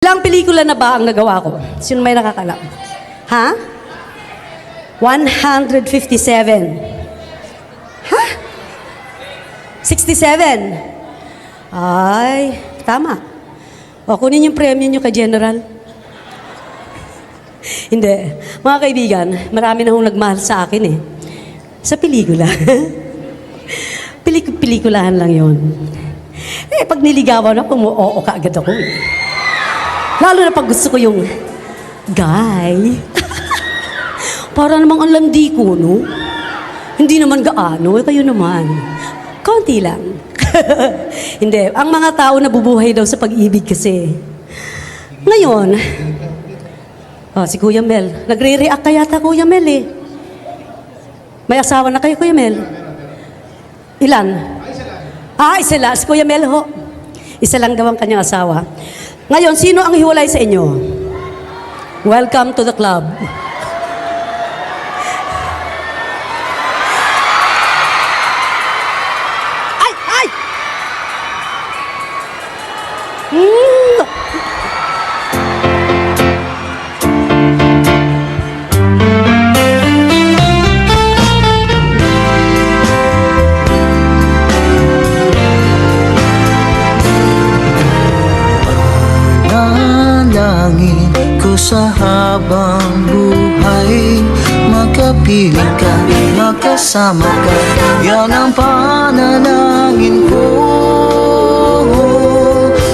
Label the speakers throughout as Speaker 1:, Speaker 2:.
Speaker 1: Ilang pelikula na ba ang nagawa ko? Sino may nakakalam? Ha? 157. Ha? 67. Ay, tama. O, kunin yung premyo nyo kay General. Hindi. Mga kaibigan, marami na hong nagmahal sa akin eh. Sa pelikula. Pelikulahan lang yon. Eh, pag niligawan ako, oo kaagad ako eh. Lalo na pag gusto ko yung guy. Para namang ang landi ko, no? Hindi naman gaano, eh kayo naman. Kaunti lang. Hindi, ang mga tao nabubuhay daw sa pag-ibig kasi. Ngayon, si Kuya Mel, nagre-react ka yata Kuya Mel eh. May asawa na kayo Kuya Mel? Ilan? Isa lang. Si Kuya Mel ho. Isa lang daw ang kanyang asawa. Ngayon, sino ang hiwalay sa inyo? Welcome to the club. Ay! Ay!
Speaker 2: Panalangin ko sa habang buhay, makapiling ka, makasama ka. Yan ang panalangin ko.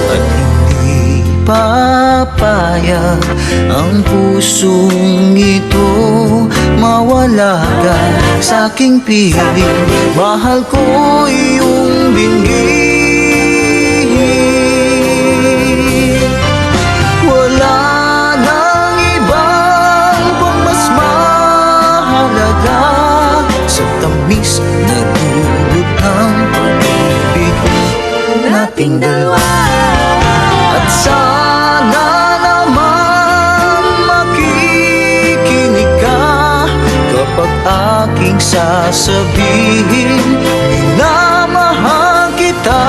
Speaker 2: At hindi papayag ang pusong ito mawala ka sa aking piling. Mahal ko iyong bingi. Wala nang ibang pagmasmahalaga sa tamis na dulot ng pag-ibig nating dalawa. At sana naman makikinig ka kapag aking sasabihin, minamahal kita.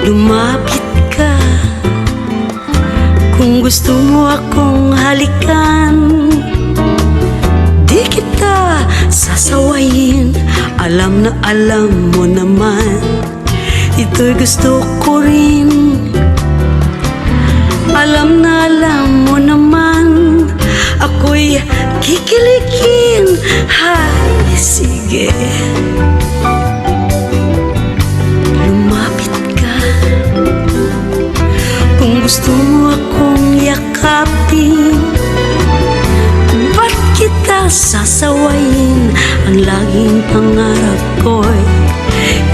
Speaker 1: Lumapit ka kung gusto mo akong halikan. Di kita sasawayin, alam na alam mo naman. Ito'y gusto ko rin. Alam na alam mo naman, ako'y kikilikin. Hay, sige. Gusto mo akong yakapin, ba't kita sasawayin? Ang laging pangarap ko'y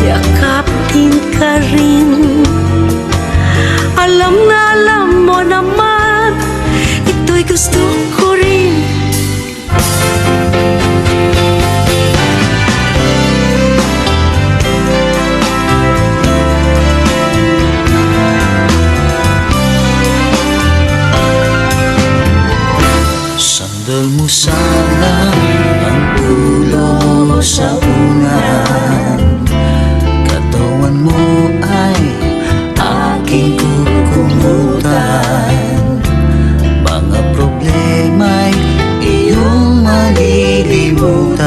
Speaker 1: yakapin ka rin. Alam na alam mo naman, ito'y gusto ko rin.
Speaker 2: Sandal mo sana ang ulo sa unan, katawan mo ay aking kukumutan. Mga problema'y iyong malilimutan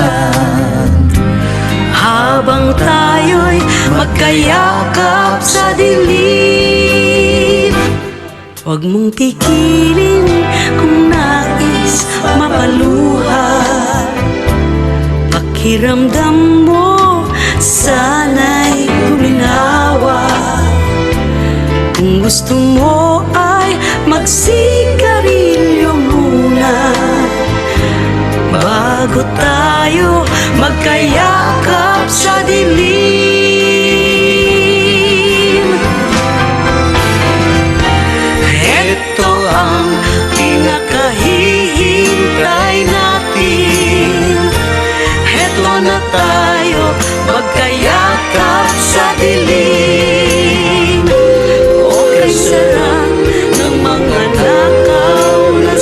Speaker 1: Habang tayo'y magkayakap sa dilim. Huwag mong pigilin kung nais mapaluha. Pakiramdam mo sana'y guminawa. Kung gusto mo ay magsigarilyo muna bago tayo magkayakap sa dilim. Ito ang pinakahihintay natin. Ito na tayo magkayakap sa dilim. Okay sarap ng mga nakaw na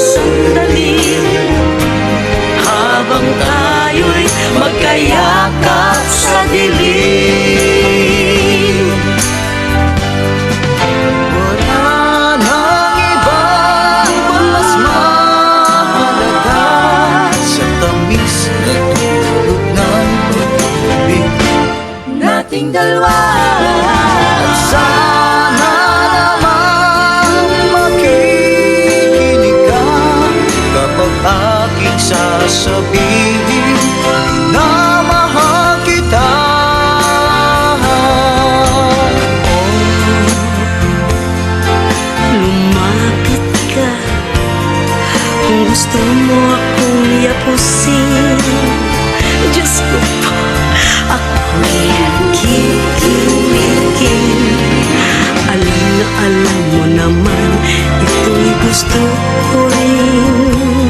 Speaker 1: ating dalawa.
Speaker 2: At sana naman makikinig ka kapag aking sasabihin na mahal kita.
Speaker 1: Lumapit ka kung gusto mo akong yapusin. Diyos ko po, ako'y kikiligin. Alam na alam mo naman, ito'y gusto ko rin.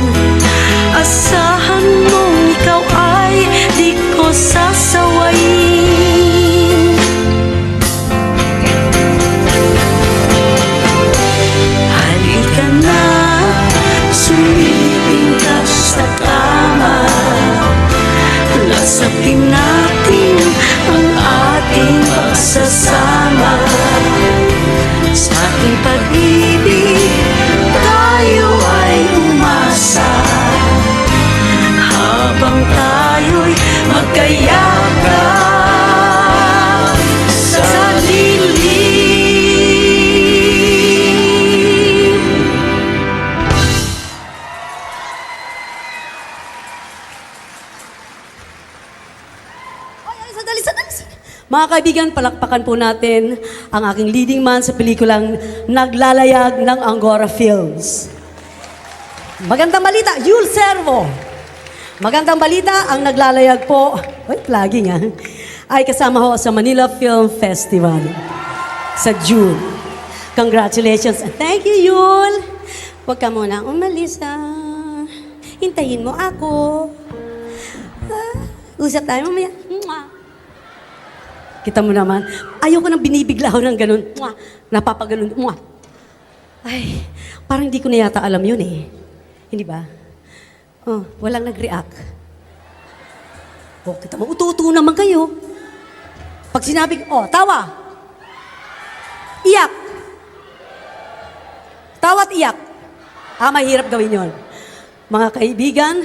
Speaker 1: Asahan mong ikaw ay di ko sasawayin. Halika na, sumilipin ka sa kama. Lasapin natin ang ating pagsasama. Sa ating pag-ibig, tayo ay umasa. Habang tayo'y magkayakap sa lilim. Sandali. Mga kaibigan, palakpakan po natin ang aking leading man sa pelikulang Naglalayag ng Angora Films. Magandang balita, Yul Servo. Magandang balita, ang naglalayag po, plugging ay kasama ho sa Manila Film Festival sa June. Congratulations. Thank you, Yul. Huwag ka muna umalis, hintayin mo ako. Usap tayo mamaya. Mwah. Kita mo naman, ayoko nang binibigla ako ng ganun. Mwah. Napapaganon. Mwah. Ay, parang hindi ko na yata alam yun eh. Hindi ba? Oh, walang nag-react. Oh, kita mo, utu-utu naman kayo. Pag sinabi, tawa. Iyak. Tawa at iyak. Mahirap gawin yon. Mga kaibigan,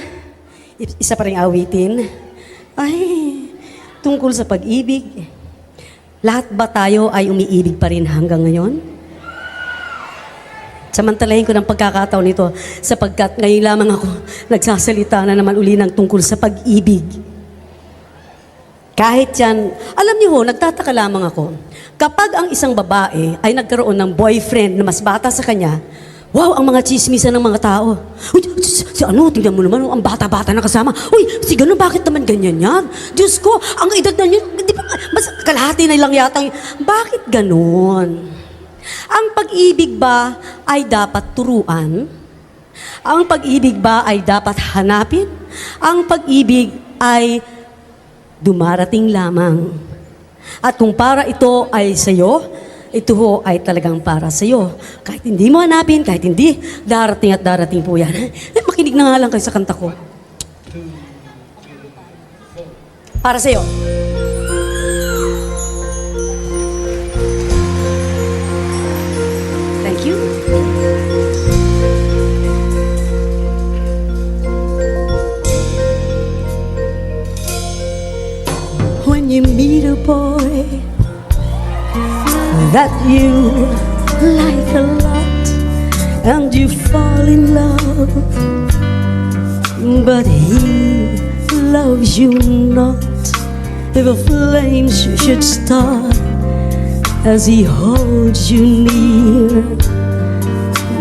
Speaker 1: isa pa rin awitin. Ay, tungkol sa pag-ibig. Lahat ba tayo ay umiibig pa rin hanggang ngayon? Samantalahin ko ng pagkakataon nito sapagkat ngayon lamang ako nagsasalita na naman uli ng tungkol sa pag-ibig. Kahit yan, alam niyo ho, nagtataka lamang ako. Kapag ang isang babae ay nagkaroon ng boyfriend na mas bata sa kanya, wow, ang mga chismisan ng mga tao. Uy, tingnan mo naman, ang bata-bata na kasama. Uy, si ganun, bakit naman ganyan yan? Diyos ko, ang edad na yun, di ba, mas kalahati na lang yata. Bakit ganun? Ang pag-ibig ba ay dapat turuan? Ang pag-ibig ba ay dapat hanapin? Ang pag-ibig ay dumarating lamang. At kung para ito ay sa'yo, ito ho ay talagang para sa'yo. Kahit hindi mo hanapin, kahit hindi, darating at darating po yan. Makinig na nga lang kayo sa kanta ko. Para sa'yo. Thank you. When you meet a boy that you like a lot and you fall in love, but he loves you not. If a flame should start as he holds you near,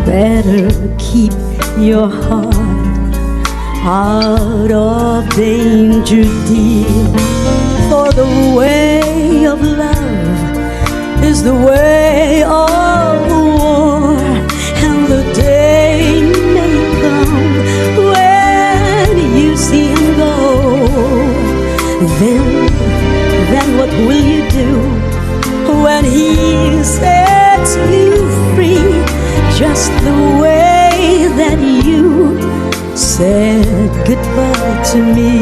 Speaker 1: better keep your heart out of danger, dear. For the way of love is the way of war, and the day may come when you see him go. Then what will you do when he sets you free, just the way that you said goodbye to me?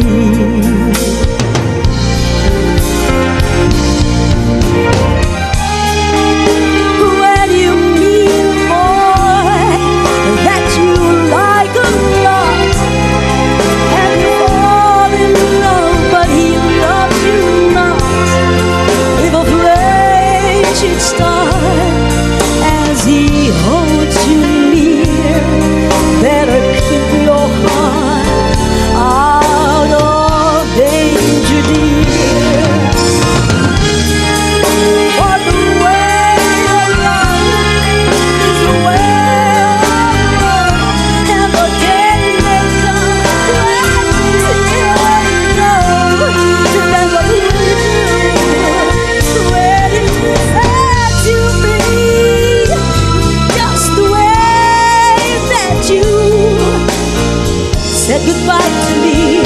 Speaker 1: said goodbye to me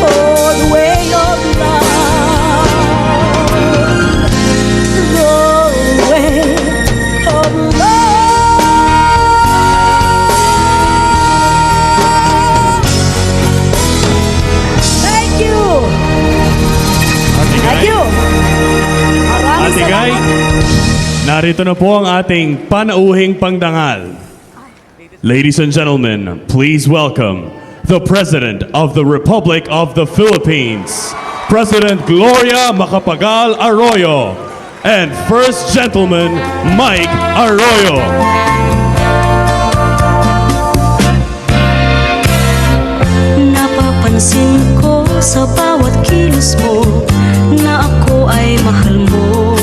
Speaker 1: for the way of love. The way of love. Thank you. Thank you. Maraming
Speaker 3: Ate Guy,
Speaker 1: salamat.
Speaker 3: narito na po ang ating panauhing pangdangal. Ladies and gentlemen, please welcome the President of the Republic of the Philippines, President Gloria Macapagal Arroyo, and First Gentleman Mike Arroyo.
Speaker 1: Napapansin ko sa bawat kilos mo na ako ay mahal mo.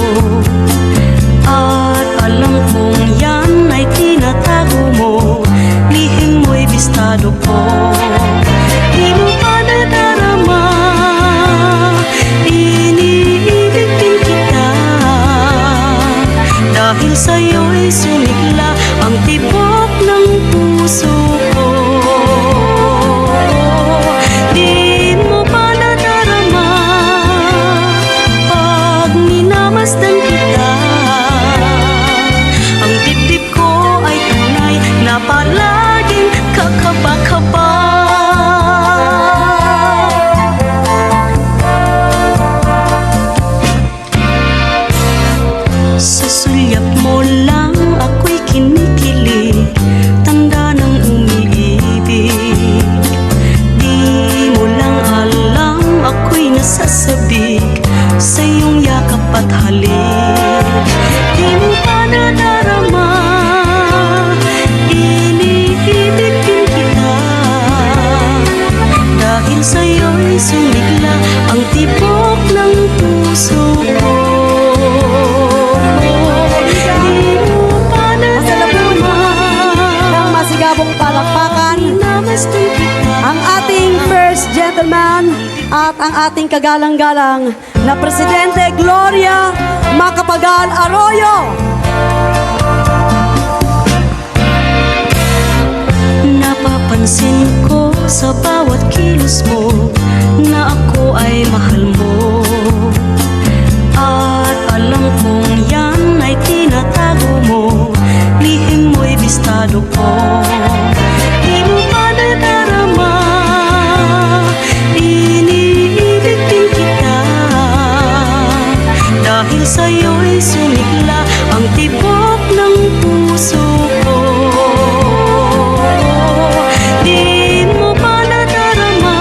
Speaker 1: At alam kong yan ay tinatago mo, lihim mo'y bistado ko. Di mo pa nadarama, iniibig din kita. Dahil sa'yo'y sumigla ang tibok ng puso ko. Di mo pa nadarama pag minamasdan kita. Ang dibdib ko ay tunay na palaging kakaba-kaba. Sa sulyap mo lang ako'y kinikilig, tanda ng umiibig. Di mo lang alam ako'y nasasabik sa iyong yakap at halik. Di mo pa nadarama, iniibig din kita. Dahil sa'yo'y sumigla ang tibok ng puso ko. Di mo pa nadarama,
Speaker 4: Ng masigabong palakpakan,
Speaker 1: namasdan kita.
Speaker 4: ang ating first gentleman at ang ating kagalang-galang na Presidente Gloria Macapagal Arroyo.
Speaker 1: Napapansin ko sa bawat kilos mo na ako ay mahal mo. At alam kong yan ay tinatago mo, lihim mo'y bistado ko. Di mo pa nadarama, iniibig din kita. Dahil sa'yo'y sumigla ang tibok ng puso ko. Di mo pa nadarama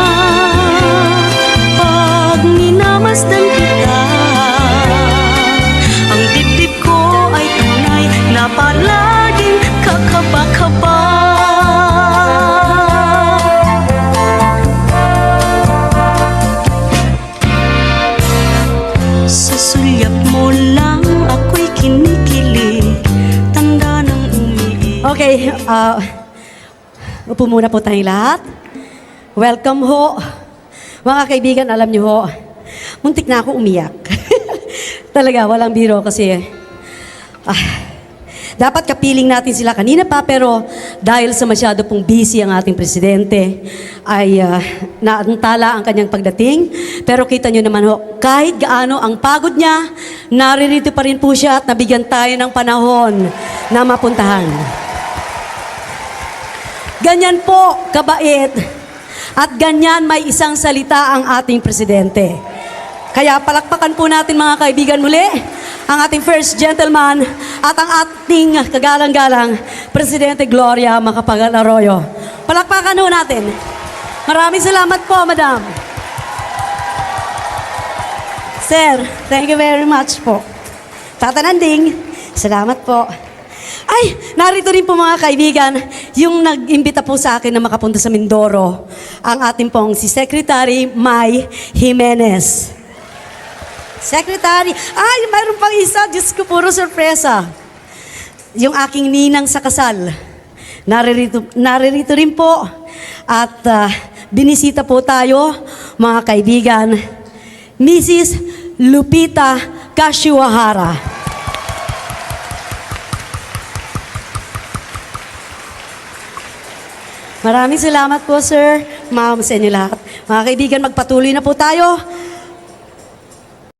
Speaker 1: pag minamasdan kita. Ang dibdib ko ay tunay na palaging kakaba-kaba. Sa sulyap mo lang ako'y kinikilig, tanda ng umiibig.
Speaker 4: Okay, upo muna po tayong lahat. Welcome ho. Mga kaibigan, alam niyo ho, muntik na ako umiyak. Talaga, walang biro kasi dapat kapiling natin sila kanina pa, pero dahil sa masyado pong busy ang ating presidente, ay naantala ang kanyang pagdating. Pero kita nyo naman ho, kahit gaano ang pagod niya, naririto pa rin po siya at nabigyan tayo ng panahon na mapuntahan. Ganyan po kabait at ganyan may isang salita ang ating presidente. Kaya palakpakan po natin mga kaibigan muli ang ating first gentleman at ang ating kagalang-galang Presidente Gloria Macapagal Arroyo. Palakpakan po natin. Maraming salamat po, Madam. Sir, thank you very much po. Tata Nanding, salamat po. Ay, narito rin po mga kaibigan, yung nag-imbita po sa akin na makapunta sa Mindoro, ang ating pong si Secretary May Jimenez. Secretary, ay, mayroon pang isa, Diyos ko, puro sorpresa. Yung aking ninang sa kasal, naririto rin po. At binisita po tayo, mga kaibigan, Mrs. Lupita Kashiwahara. Maraming salamat po, sir. Ma'am, sa inyo lahat. Mga kaibigan, magpatuloy na po tayo.